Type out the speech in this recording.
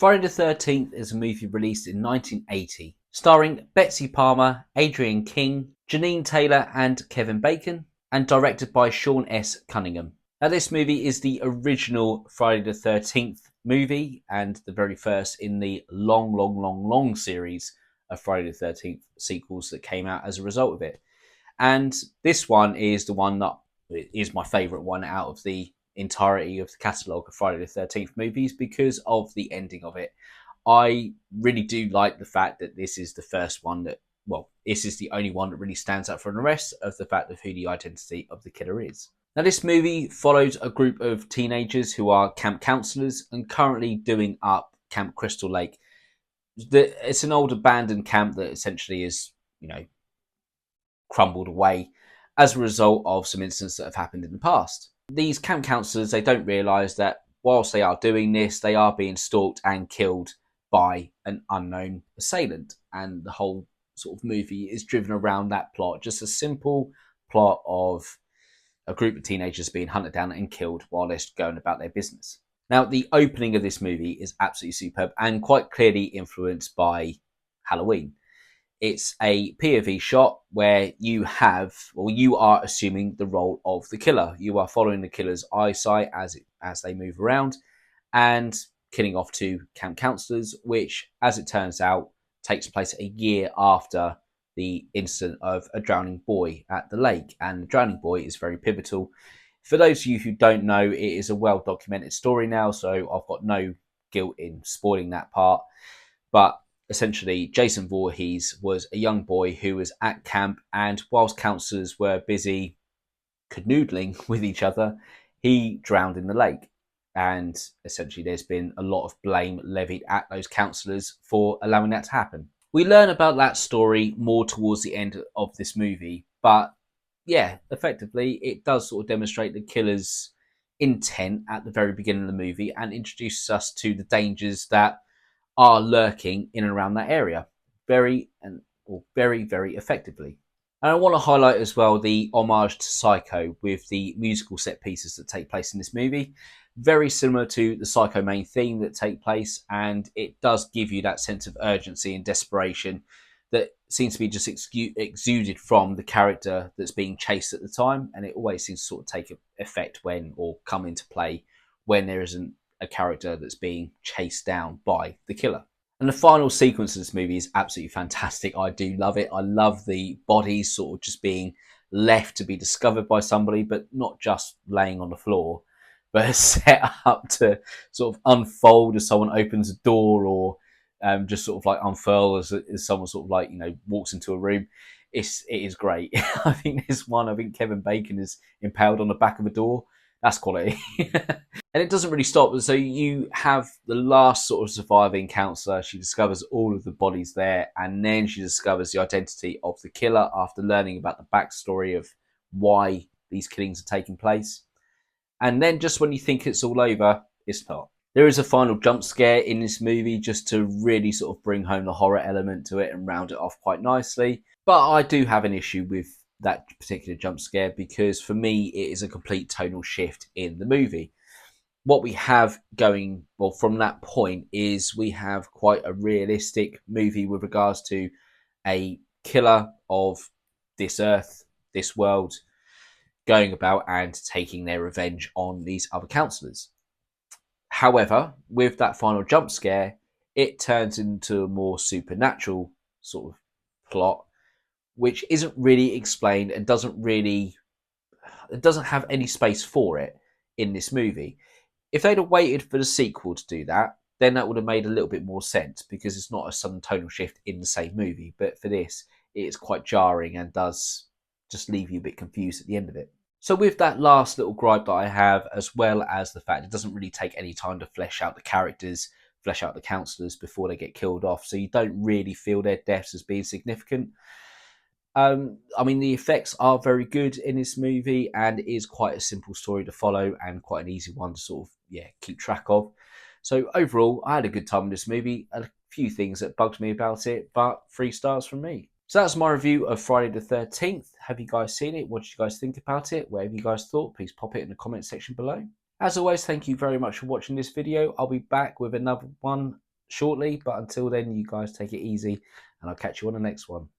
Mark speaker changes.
Speaker 1: Friday the 13th is a movie released in 1980, starring Betsy Palmer, Adrienne King, Janine Taylor and Kevin Bacon, and directed by Sean S. Cunningham. Now this movie is the original Friday the 13th movie and the very first in the long series of Friday the 13th sequels that came out as a result of it. And this one is the one that is my favourite one out of the entirety of the catalogue of Friday the 13th movies because of the ending of it. I really do like the fact that this is the first one that, well, this is the only one that really stands out from the rest of the fact of who the identity of the killer is. Now, this movie follows a group of teenagers who are camp counselors and currently doing up Camp Crystal Lake. It's an old abandoned camp that essentially is, crumbled away as a result of some incidents that have happened in the past. These camp counselors, they don't realise that whilst they are doing this, they are being stalked and killed by an unknown assailant. And the whole sort of movie is driven around that plot. Just a simple plot of a group of teenagers being hunted down and killed while they're going about their business. Now, the opening of this movie is absolutely superb and quite clearly influenced by Halloween. It's a POV shot where you are assuming the role of the killer. You are following the killer's eyesight as they move around and killing off two camp counselors, which, as it turns out, takes place a year after the incident of a drowning boy at the lake. And the drowning boy is very pivotal. For those of you who don't know, it is a well-documented story now, so I've got no guilt in spoiling that part. But essentially, Jason Voorhees was a young boy who was at camp, and whilst counsellors were busy canoodling with each other, he drowned in the lake. And essentially, there's been a lot of blame levied at those counsellors for allowing that to happen. We learn about that story more towards the end of this movie, but yeah, effectively, it does sort of demonstrate the killer's intent at the very beginning of the movie and introduces us to the dangers that are lurking in and around that area very effectively. And I want to highlight as well the homage to Psycho with the musical set pieces that take place in this movie. Very similar to the Psycho main theme that take place, and it does give you that sense of urgency and desperation that seems to be just exuded from the character that's being chased at the time, and it always seems to sort of take effect when, or come into play when there isn't a character that's being chased down by the killer. And the final sequence of this movie is absolutely fantastic. I do love it. I love the bodies sort of just being left to be discovered by somebody, but not just laying on the floor, but set up to sort of unfold as someone opens a door, or just sort of like unfurl as someone sort of like, walks into a room. It is great. I think Kevin Bacon is impaled on the back of a door. That's quality. And it doesn't really stop. So you have the last sort of surviving counsellor. She discovers all of the bodies there, and then she discovers the identity of the killer after learning about the backstory of why these killings are taking place. And then just when you think it's all over, it's not. There is a final jump scare in this movie just to really sort of bring home the horror element to it and round it off quite nicely. But I do have an issue with that particular jump scare because for me, it is a complete tonal shift in the movie. What we have going, well, from that point is we have quite a realistic movie with regards to a killer of this earth, this world, going about and taking their revenge on these other counsellors. However, with that final jump scare, it turns into a more supernatural sort of plot, which isn't really explained and doesn't have any space for it in this movie. If they'd have waited for the sequel to do that, then that would have made a little bit more sense because it's not a sudden tonal shift in the same movie. But for this, it is quite jarring and does just leave you a bit confused at the end of it. So with that last little gripe that I have, as well as the fact it doesn't really take any time to flesh out the characters, flesh out the counsellors before they get killed off, so you don't really feel their deaths as being significant. The effects are very good in this movie, and it is quite a simple story to follow and quite an easy one to sort of keep track of. So overall, I had a good time with this movie. A few things that bugged me about it, but 3 stars from me. So that's my review of Friday the 13th. Have you guys seen it? What did you guys think about it? Whatever you guys thought, please pop it in the comment section below. As always, thank you very much for watching this video. I'll be back with another one shortly. But until then, you guys take it easy, and I'll catch you on the next one.